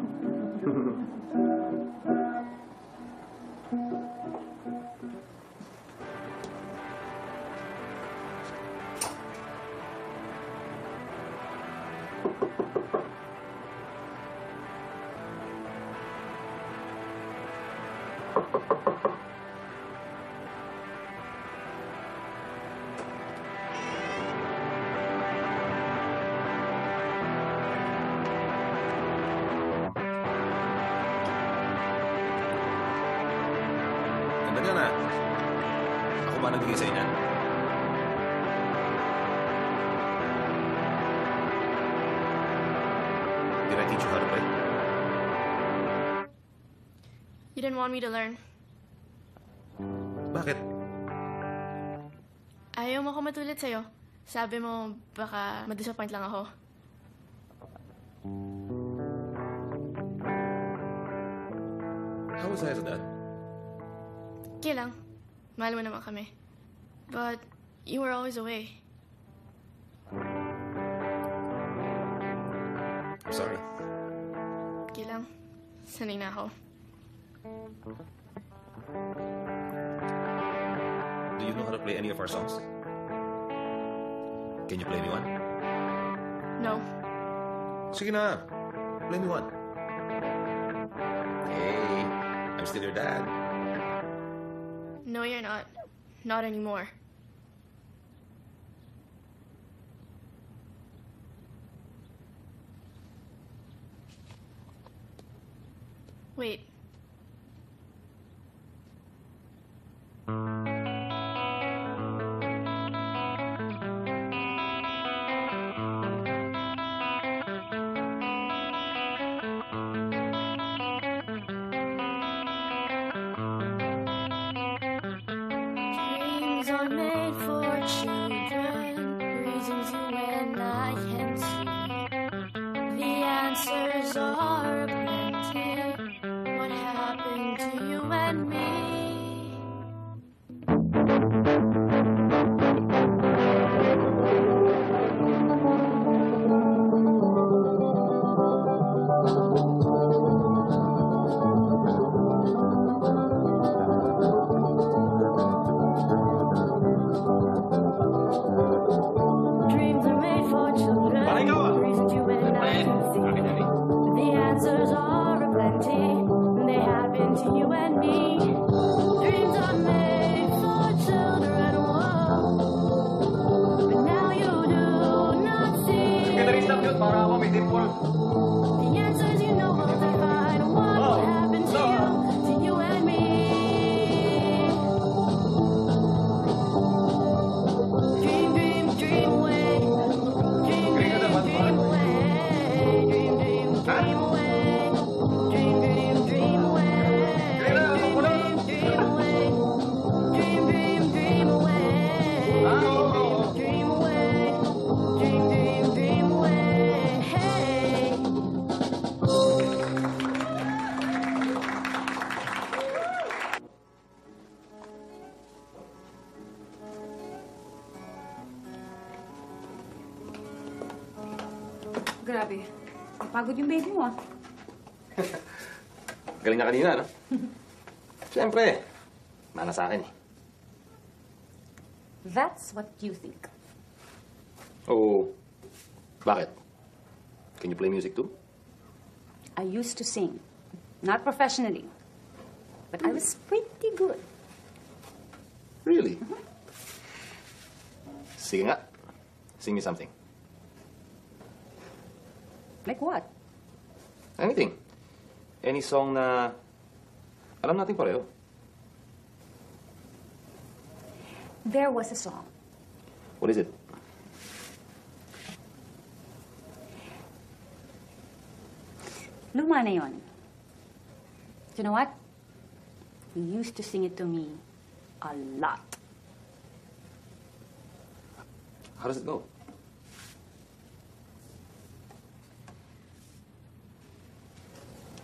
Ganda nga na. Ako ba nagbigay sa inyan? Did I teach you how to play? You didn't want me to learn. Bakit? Ayaw mo ako matulad sa'yo. Sabi mo, baka ma-disappoint lang ako. How was I as a dad? Okay lang. Mahal mo naman kami. But you were always away. I'm sorry. Okay lang. Sanay na ako. Do you know how to play any of our songs? Can you play me one? No. Sige na. Play me one. Hey, I'm still your dad. No, you're not. Not anymore. Wait. Dreams are made for children, reasons you and I can see. The answers are plenty. What happened to you and me? Dreams are made for children, reasons you and I can see. The answers are plenty, they happen to you and me. Dreams are made for children, whoa. But now you do not see. The answers you know will define what will happen to you. Grabe. Napagod yung baby mo, ah. Galing na kanina, no? Siyempre, mana sa akin, eh. That's what you think. Oh, bakit? Can you play music too? I used to sing. Not professionally. But I was pretty good. Really? Sige nga. Sing me something. Like what? Anything. Any song na alam natin pareho. There was a song. What is it? Luma na yun. You know what? He used to sing it to me a lot. How does it go?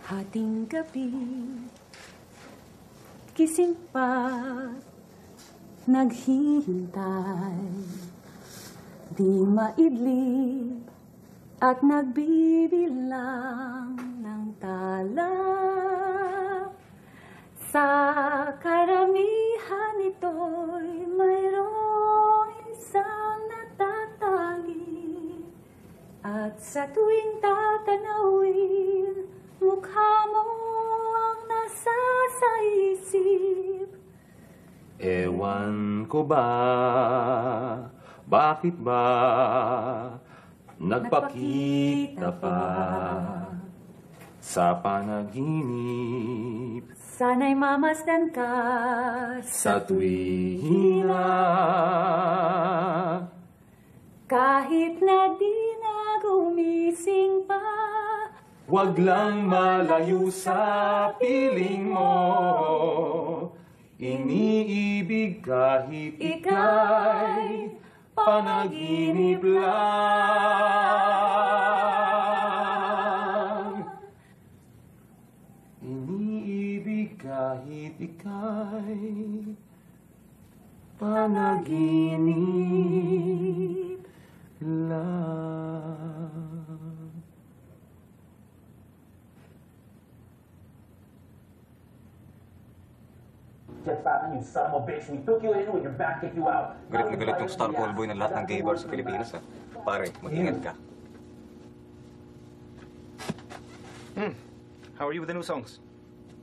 Hating gabi, gising pa, naghihintay, di maidlip at nagbibilang ng tala. Sa karamihan ito'y mayroong isang natatagi, at sa tuwing tatanawin, mukha mo ang nasa sa isip. Ewan ko ba, bakit ba nagpakita pa sa panaginip? Sana'y mamasdan ka Sa tuwina, kahit na di na gumising pa. wag lang malayo sa piling mo. Iniibig kahit ika'y panaginip lang. Iniibig kahit ika'y panaginip lang. Get back, you son of a bitch. We took you in with your back, kicked you out. Galit na galit yung star call boy ng lahat ng gay bar sa Pilipinas, ha? Pare, mag-ingat ka. How are you with the new songs?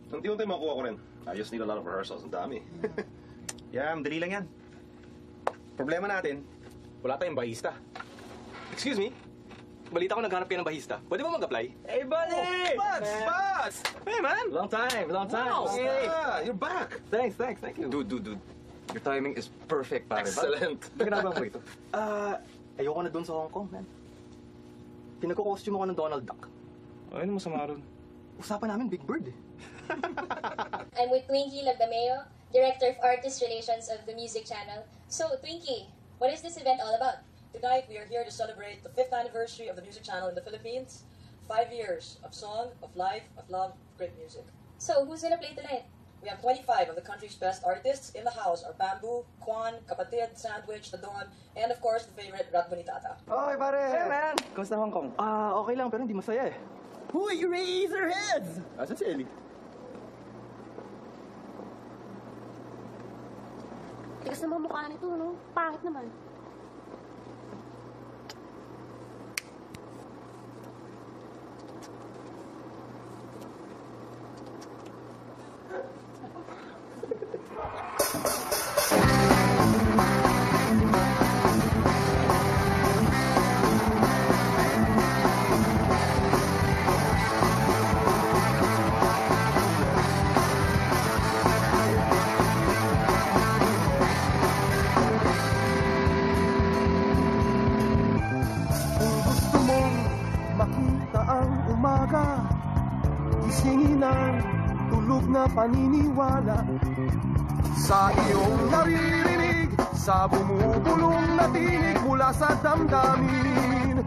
Unti-unti makuha ko rin. I just need a lot of rehearsals. Ang dami. Yeah, madali lang yan. Problema natin, wala tayong bahista. Excuse me? Balita ko naghanap kayo ng bahista. Pwede ba mag-apply? Hey, buddy! Buds! Hey, man! Long time. Wow. Hey. Yeah, you're back. Thanks, thank you. Dude. Your timing is perfect, pare. Excellent. Ano ginagawa mo ito? Ayoko na dun sa Hong Kong, man. Pinagko-costume ako ng Donald Duck. Ay, ano masama ron? Usapan namin Big Bird, eh. I'm with Twinkie Lagdameo, Director of Artist Relations of the Music Channel. So, Twinkie, what is this event all about? Tonight, we are here to celebrate the 5th anniversary of the Music Channel in the Philippines. 5 years of song, of life, of love, of great music. So, who's gonna play tonight? We have 25 of the country's best artists in the house are Bamboo, Kwan, Kapatid, Sandwich, The Dawn, and of course, the favorite, Rat Bonitata. Oy, pare! Hey, man! Kamusta Hong Kong? Okay lang, pero hindi masaya, eh. Huy, you raise their heads! Asan si Ellie? Tigas naman mukha nito, no? Pangit naman. Gisingin ang tulog na paniniwala sa iyong naririnig, sa bumubulong na tinig mula sa damdamin.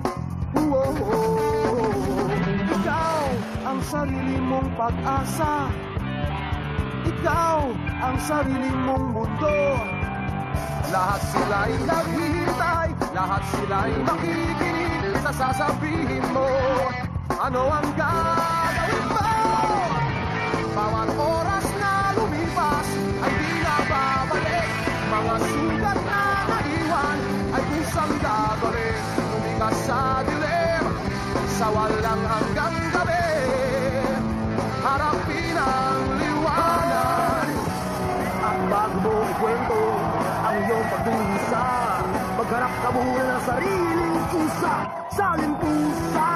Ikaw ang sarili mong pag-asa, ikaw ang sarili mong mundo. Lahat sila'y naghihintay, lahat sila'y makikinig sa sasabihin mo. Ano ang gagawin mo? Bawat oras na lumipas ay di na babalik. Mga sugat na naiwan ay kusang gagawin. Lumikas sa dilim, sa walang hanggang gabi. Harapin ang liwanag. At bago mo ikwento ang iyong pagdusa, maghanap ka muna ng sariling pusa. Saling pusa,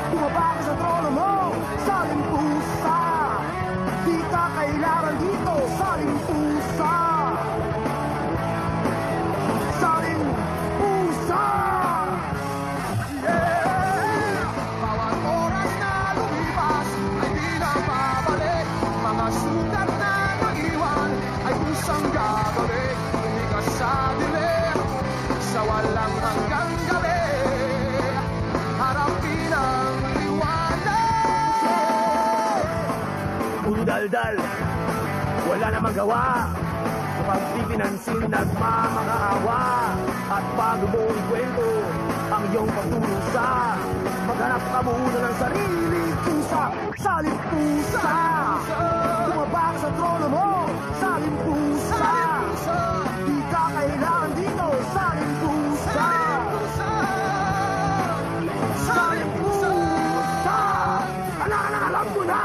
bumaba ka sa trono mo. Saling pusa, di ka kailangan dito. Saling pusa, saling pusa. Yeah! Bawat oras na lumipas ay di na babalik. Mga sugat na naiwan ay kusang gagawin. Lumikas sa dilim, sa walang hanggang gabi. Harapin ang liwanag. Puro daldal, wala na magawa. Kapag di pinansin, nagmamakaawa. At bago mo ikwento ang iyong pagdurusa, maghanap ka muna ng sariling pusa. Saling pusa, bumaba ka sa trono mo. Saling pusa, di ka kailangan dito. Saling pusa, saling pusa. Alam mo na.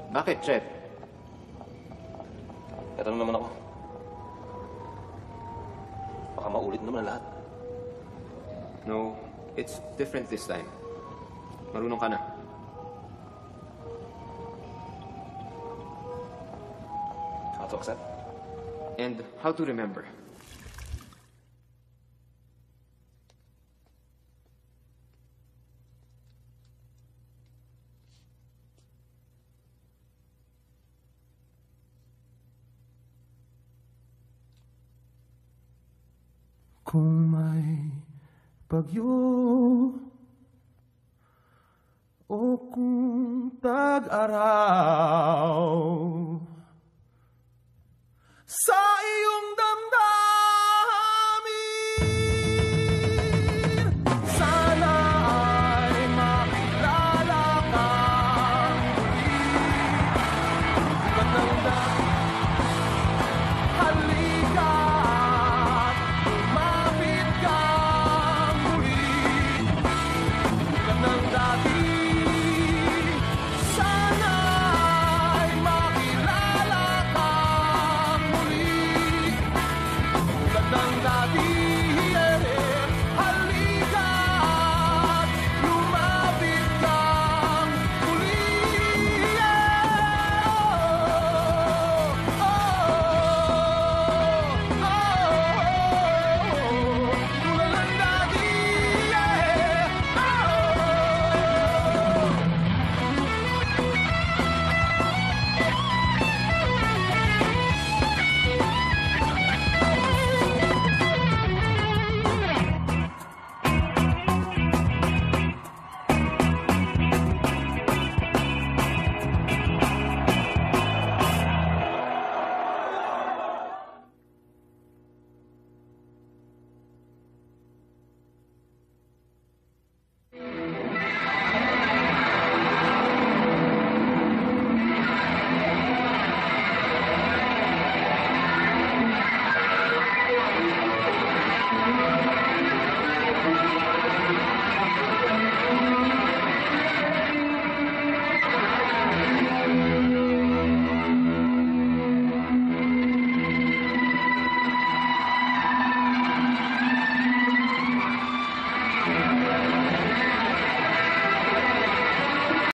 Bakit, Chef? Tatanong naman ako. Baka maulit naman ang lahat. No, it's different this time. Marunong ka na. How to accept? And how to remember. Kung may bagyo o kung tag-araw sa iyong